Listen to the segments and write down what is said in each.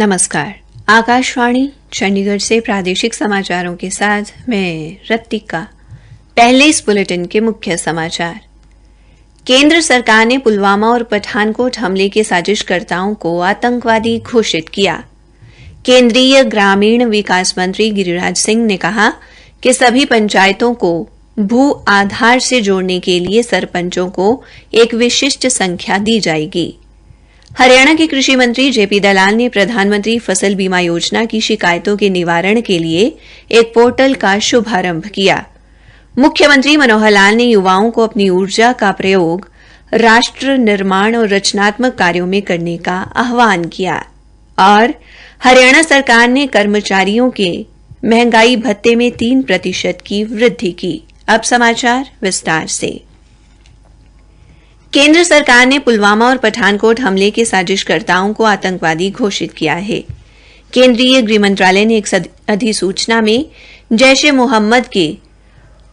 नमस्कार। आकाशवाणी चंडीगढ़ से प्रादेशिक समाचारों के साथ मैं रत्तिका। पहले इस बुलेटिन के मुख्य समाचार। केंद्र सरकार ने पुलवामा और पठानकोट हमले के साजिशकर्ताओं को आतंकवादी घोषित किया। केंद्रीय ग्रामीण विकास मंत्री गिरिराज सिंह ने कहा कि सभी पंचायतों को भू आधार से जोड़ने के लिए सरपंचों को एक विशिष्ट संख्या दी जाएगी। हरियाणा के कृषि मंत्री जेपी दलाल ने प्रधानमंत्री फसल बीमा योजना की शिकायतों के निवारण के लिए एक पोर्टल का शुभारंभ किया। मुख्यमंत्री मनोहर लाल ने युवाओं को अपनी ऊर्जा का प्रयोग राष्ट्र निर्माण और रचनात्मक कार्यों में करने का आह्वान किया। और हरियाणा सरकार ने कर्मचारियों के महंगाई भत्ते में 3% की वृद्धि की। अब समाचार विस्तार से। केंद्र सरकार ने पुलवामा और पठानकोट हमले के साजिशकर्ताओं को आतंकवादी घोषित किया है। केंद्रीय गृह मंत्रालय ने एक अधिसूचना में जैश-ए-मोहम्मद के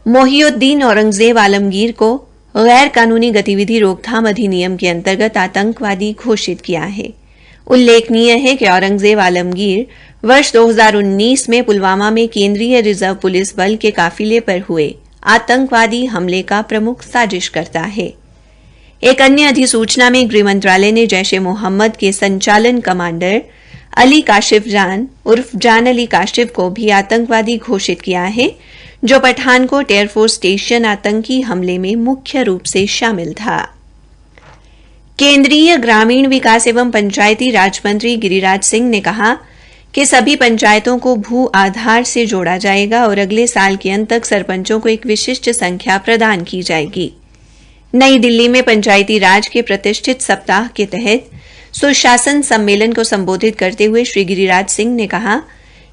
मोहिउद्दीन औरंगजेब आलमगीर को गैर कानूनी गतिविधि रोकथाम अधिनियम के अंतर्गत आतंकवादी घोषित किया है। उल्लेखनीय है कि औरंगजेब आलमगीर वर्ष 2019 में पुलवामा में केंद्रीय रिजर्व पुलिस बल के काफिले पर हुए आतंकवादी हमले का प्रमुख साजिशकर्ता है। एक अन्य अधिसूचना में गृह मंत्रालय ने जैश-ए-मोहम्मद के संचालन कमांडर अली काशिफ जान उर्फ जान अली काशिफ को भी आतंकवादी घोषित किया है, जो पठानकोट एयरफोर्स स्टेशन आतंकी हमले में मुख्य रूप से शामिल था। केंद्रीय ग्रामीण विकास एवं पंचायती राज मंत्री गिरिराज सिंह ने कहा कि सभी पंचायतों को भू आधार से जोड़ा जाएगा और अगले साल के अंत तक सरपंचों को एक विशिष्ट संख्या प्रदान की जाएगी। नई दिल्ली में पंचायती राज के प्रतिष्ठित सप्ताह के तहत सुशासन सम्मेलन को संबोधित करते हुए श्री गिरिराज सिंह ने कहा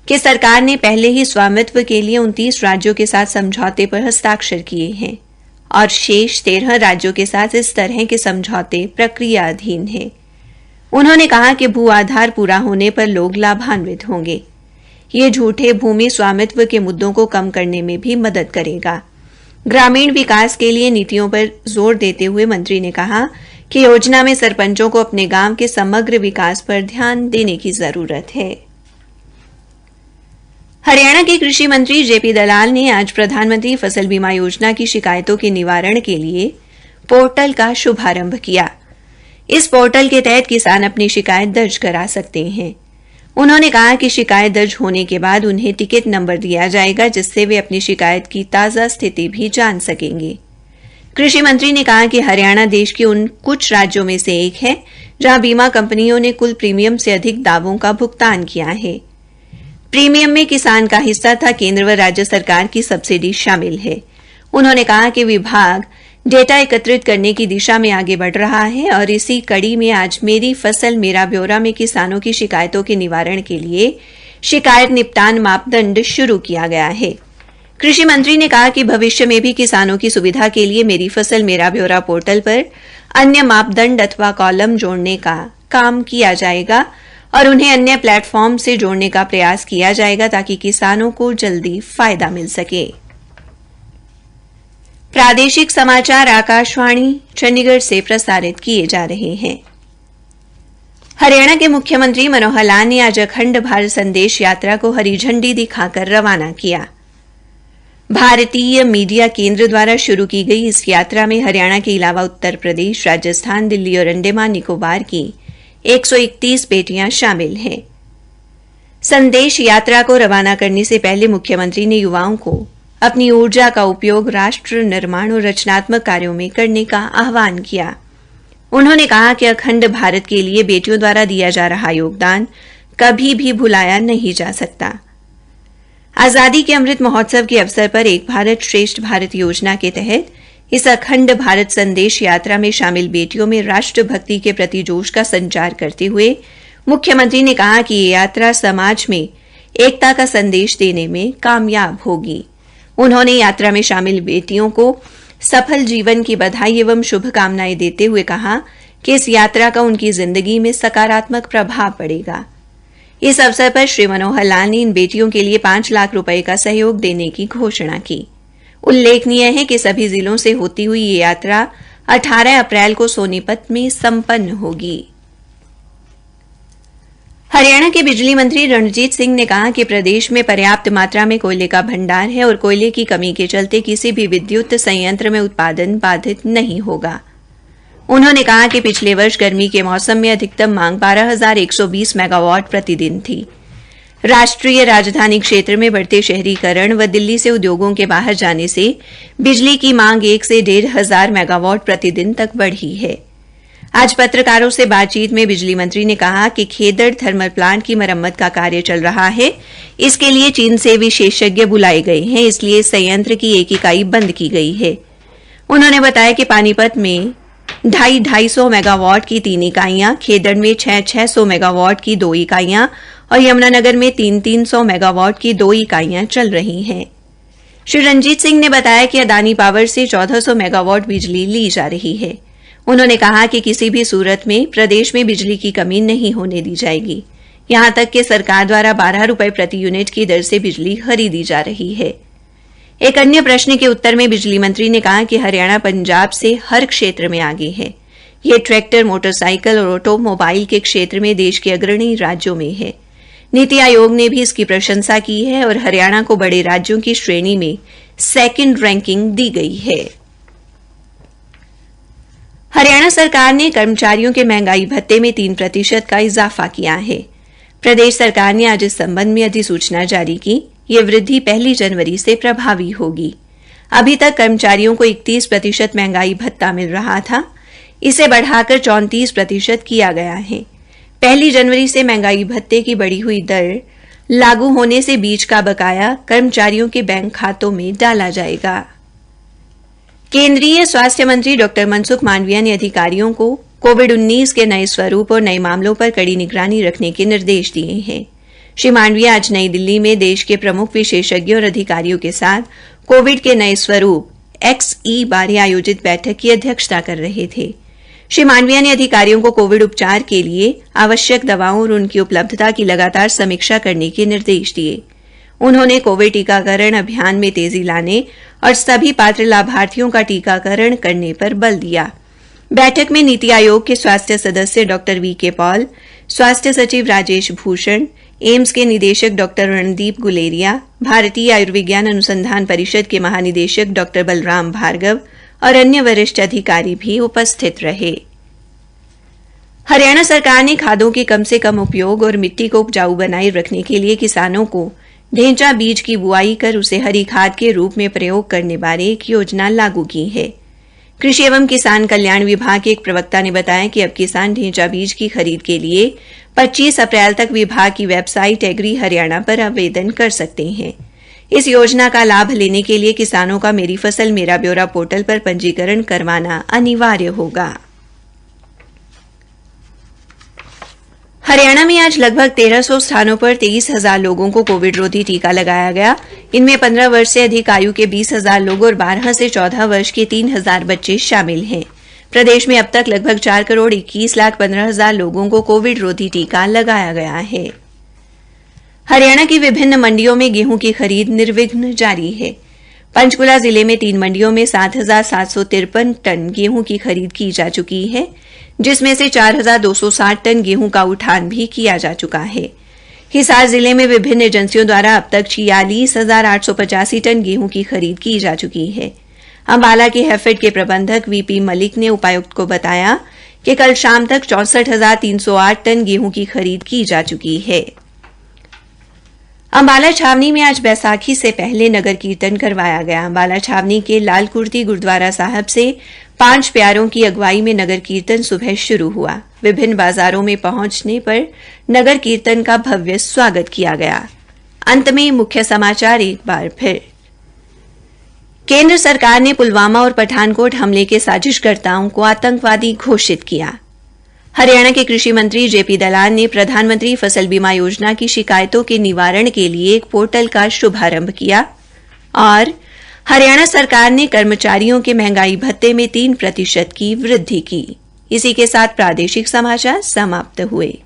कि सरकार ने पहले ही स्वामित्व के लिए 29 राज्यों के साथ समझौते पर हस्ताक्षर किए हैं और शेष 13 राज्यों के साथ इस तरह के समझौते प्रक्रियाधीन हैं। उन्होंने कहा कि भू आधार पूरा होने पर लोग लाभान्वित होंगे। ये झूठे भूमि स्वामित्व के मुद्दों को कम करने में भी मदद करेगा। ग्रामीण विकास के लिए नीतियों पर जोर देते हुए मंत्री ने कहा कि योजना में सरपंचों को अपने गांव के समग्र विकास पर ध्यान देने की जरूरत है। हरियाणा के कृषि मंत्री जेपी दलाल ने आज प्रधानमंत्री फसल बीमा योजना की शिकायतों के निवारण के लिए पोर्टल का शुभारंभ किया। इस पोर्टल के तहत किसान अपनी शिकायत दर्ज करा सकते हैं। उन्होंने कहा कि शिकायत दर्ज होने के बाद उन्हें टिकट नंबर दिया जाएगा, जिससे वे अपनी शिकायत की ताज़ा स्थिति भी जान सकेंगे। कृषि मंत्री ने कहा कि हरियाणा देश के उन कुछ राज्यों में से एक है जहां बीमा कंपनियों ने कुल प्रीमियम से अधिक दावों का भुगतान किया है। प्रीमियम में किसान का हिस्सा था केंद्र व राज्य सरकार की सब्सिडी शामिल है। उन्होंने कहा कि विभाग डेटा एकत्रित करने की दिशा में आगे बढ़ रहा है और इसी कड़ी में आज मेरी फसल मेरा ब्यौरा में किसानों की शिकायतों के निवारण के लिए शिकायत निपटान मापदंड शुरू किया गया है। कृषि मंत्री ने कहा कि भविष्य में भी किसानों की सुविधा के लिए मेरी फसल मेरा ब्यौरा पोर्टल पर अन्य मापदंड अथवा कॉलम जोड़ने का काम किया जाएगा और उन्हें अन्य प्लेटफॉर्म से जोड़ने का प्रयास किया जाएगा ताकि किसानों को जल्दी फायदा मिल सके। प्रादेशिक समाचार आकाशवाणी चंडीगढ़ से प्रसारित किए जा रहे हैं। हरियाणा के मुख्यमंत्री मनोहर लाल ने आज अखंड भारत संदेश यात्रा को हरी झंडी दिखाकर रवाना किया। भारतीय मीडिया केंद्र द्वारा शुरू की गई इस यात्रा में हरियाणा के अलावा उत्तर प्रदेश, राजस्थान, दिल्ली और अंडमान निकोबार की 131 बेटियां शामिल हैं। संदेश यात्रा को रवाना करने से पहले मुख्यमंत्री ने युवाओं को अपनी ऊर्जा का उपयोग राष्ट्र निर्माण और रचनात्मक कार्यों में करने का आह्वान किया। उन्होंने कहा कि अखंड भारत के लिए बेटियों द्वारा दिया जा रहा योगदान कभी भी भुलाया नहीं जा सकता। आजादी के अमृत महोत्सव के अवसर पर एक भारत श्रेष्ठ भारत योजना के तहत इस अखंड भारत संदेश यात्रा में शामिल बेटियों में राष्ट्रभक्ति के प्रति जोश का संचार करते हुए मुख्यमंत्री ने कहा कि ये यात्रा समाज में एकता का संदेश देने में कामयाब होगी। उन्होंने यात्रा में शामिल बेटियों को सफल जीवन की बधाई एवं शुभकामनाएं देते हुए कहा कि इस यात्रा का उनकी जिंदगी में सकारात्मक प्रभाव पड़ेगा। इस अवसर पर श्री मनोहर लाल ने इन बेटियों के लिए 5 लाख रुपए का सहयोग देने की घोषणा की। उल्लेखनीय है कि सभी जिलों से होती हुई ये यात्रा 18 अप्रैल को सोनीपत में संपन्न होगी। हरियाणा के बिजली मंत्री रणजीत सिंह ने कहा कि प्रदेश में पर्याप्त मात्रा में कोयले का भंडार है और कोयले की कमी के चलते किसी भी विद्युत संयंत्र में उत्पादन बाधित नहीं होगा। उन्होंने कहा कि पिछले वर्ष गर्मी के मौसम में अधिकतम मांग 12,120 मेगावाट प्रतिदिन थी। राष्ट्रीय राजधानी क्षेत्र में बढ़ते शहरीकरण व दिल्ली से उद्योगों के बाहर जाने से बिजली की मांग 1 से 1,500 मेगावाट प्रतिदिन तक बढ़ी है। आज पत्रकारों से बातचीत में बिजली मंत्री ने कहा कि खेदड़ थर्मल प्लांट की मरम्मत का कार्य चल रहा है। इसके लिए चीन से विशेषज्ञ बुलाए गए हैं, इसलिए संयंत्र की एक इकाई बंद की गई है। उन्होंने बताया कि पानीपत में 250 मेगावाट की 3 इकाइयां, खेदड़ में 600 मेगावाट की 2 इकाइयां और यमुनानगर में 300 मेगावाट की 2 इकाइयां चल रही हैं। श्री रंजीत सिंह ने बताया कि अदानी पावर से 1400 मेगावाट बिजली ली जा रही है। उन्होंने कहा कि किसी भी सूरत में प्रदेश में बिजली की कमी नहीं होने दी जाएगी। यहां तक कि सरकार द्वारा 12 रुपए प्रति यूनिट की दर से बिजली खरीदी जा रही है। एक अन्य प्रश्न के उत्तर में बिजली मंत्री ने कहा कि हरियाणा पंजाब से हर क्षेत्र में आगे है। ये ट्रैक्टर, मोटरसाइकिल और ऑटोमोबाइल के क्षेत्र में देश के अग्रणी राज्यों में है। नीति आयोग ने भी इसकी प्रशंसा की है और हरियाणा को बड़े राज्यों की श्रेणी में सेकंड रैंकिंग दी गई है। हरियाणा सरकार ने कर्मचारियों के महंगाई भत्ते में 3% का इजाफा किया है। प्रदेश सरकार ने आज इस संबंध में अधिसूचना जारी की। यह वृद्धि 1 जनवरी से प्रभावी होगी। अभी तक कर्मचारियों को 31% महंगाई भत्ता मिल रहा था, इसे बढ़ाकर 34% किया गया है। 1 जनवरी से महंगाई भत्ते की बढ़ी हुई दर लागू होने से बीच का बकाया कर्मचारियों के बैंक खातों में डाला जाएगा। केंद्रीय स्वास्थ्य मंत्री डॉ मनसुख मांडविया ने अधिकारियों को कोविड-19 के नए स्वरूप और नए मामलों पर कड़ी निगरानी रखने के निर्देश दिए हैं। श्री मांडविया आज नई दिल्ली में देश के प्रमुख विशेषज्ञों और अधिकारियों के साथ कोविड के नए स्वरूप XE बारे आयोजित बैठक की अध्यक्षता कर रहे थे। श्री मांडविया ने अधिकारियों को कोविड उपचार के लिए आवश्यक दवाओं और उनकी उपलब्धता की लगातार समीक्षा करने के निर्देश दिए। उन्होंने कोविड टीकाकरण अभियान में तेजी लाने और सभी पात्र लाभार्थियों का टीकाकरण करने पर बल दिया। बैठक में नीति आयोग के स्वास्थ्य सदस्य डॉ VK पॉल, स्वास्थ्य सचिव राजेश भूषण, एम्स के निदेशक डॉ रणदीप गुलेरिया, भारतीय आयुर्विज्ञान अनुसंधान परिषद के महानिदेशक डॉ बलराम भार्गव और अन्य वरिष्ठ अधिकारी भी उपस्थित रहे। हरियाणा सरकार ने खादों के कम से कम उपयोग और मिट्टी को उपजाऊ बनाए रखने के लिए किसानों को ढेंचा बीज की बुआई कर उसे हरी खाद के रूप में प्रयोग करने बारे एक योजना लागू की है। कृषि एवं किसान कल्याण विभाग के एक प्रवक्ता ने बताया कि अब किसान ढेंचा बीज की खरीद के लिए 25 अप्रैल तक विभाग की वेबसाइट एग्री हरियाणा पर आवेदन कर सकते हैं। इस योजना का लाभ लेने के लिए किसानों का मेरी फसल मेरा ब्यौरा पोर्टल पर पंजीकरण करवाना अनिवार्य होगा। हरियाणा में आज लगभग 1300 स्थानों पर 23,000 लोगों को कोविड रोधी टीका लगाया गया। इनमें 15 वर्ष से अधिक आयु के 20,000 लोग और 12 से 14 वर्ष के 3,000 बच्चे शामिल हैं। प्रदेश में अब तक लगभग 4,21,15,000 लोगों को कोविड रोधी टीका लगाया गया है। हरियाणा की विभिन्न मंडियों में गेहूं की खरीद निर्विघ्न जारी है। पंचकुला जिले में 3 मंडियों में 7,753 टन गेहूं की खरीद की जा चुकी है, जिसमें से 4,260 टन गेहूं का उठान भी किया जा चुका है। हिसार जिले में विभिन्न एजेंसियों द्वारा अब तक 46,885 टन गेहूं की खरीद की जा चुकी है। अंबाला के हैफेड के प्रबंधक VP मलिक ने उपायुक्त को बताया कि कल शाम तक 64,308 टन गेहूं की खरीद की जा चुकी है। अंबाला छावनी में आज बैसाखी से पहले नगर कीर्तन करवाया गया। अंबाला छावनी के लाल कुर्ती गुरुद्वारा साहब से 5 प्यारों की अगुवाई में नगर कीर्तन सुबह शुरू हुआ। विभिन्न बाजारों में पहुंचने पर नगर कीर्तन का भव्य स्वागत किया गया। अंत में मुख्य समाचार एक बार फिर। केंद्र सरकार ने पुलवामा और पठानकोट हमले के साजिशकर्ताओं को आतंकवादी घोषित किया। हरियाणा के कृषि मंत्री JP दलाल ने प्रधानमंत्री फसल बीमा योजना की शिकायतों के निवारण के लिए एक पोर्टल का शुभारंभ किया। और हरियाणा सरकार ने कर्मचारियों के महंगाई भत्ते में 3% की वृद्धि की। इसी के साथ प्रादेशिक समाचार समाप्त हुए।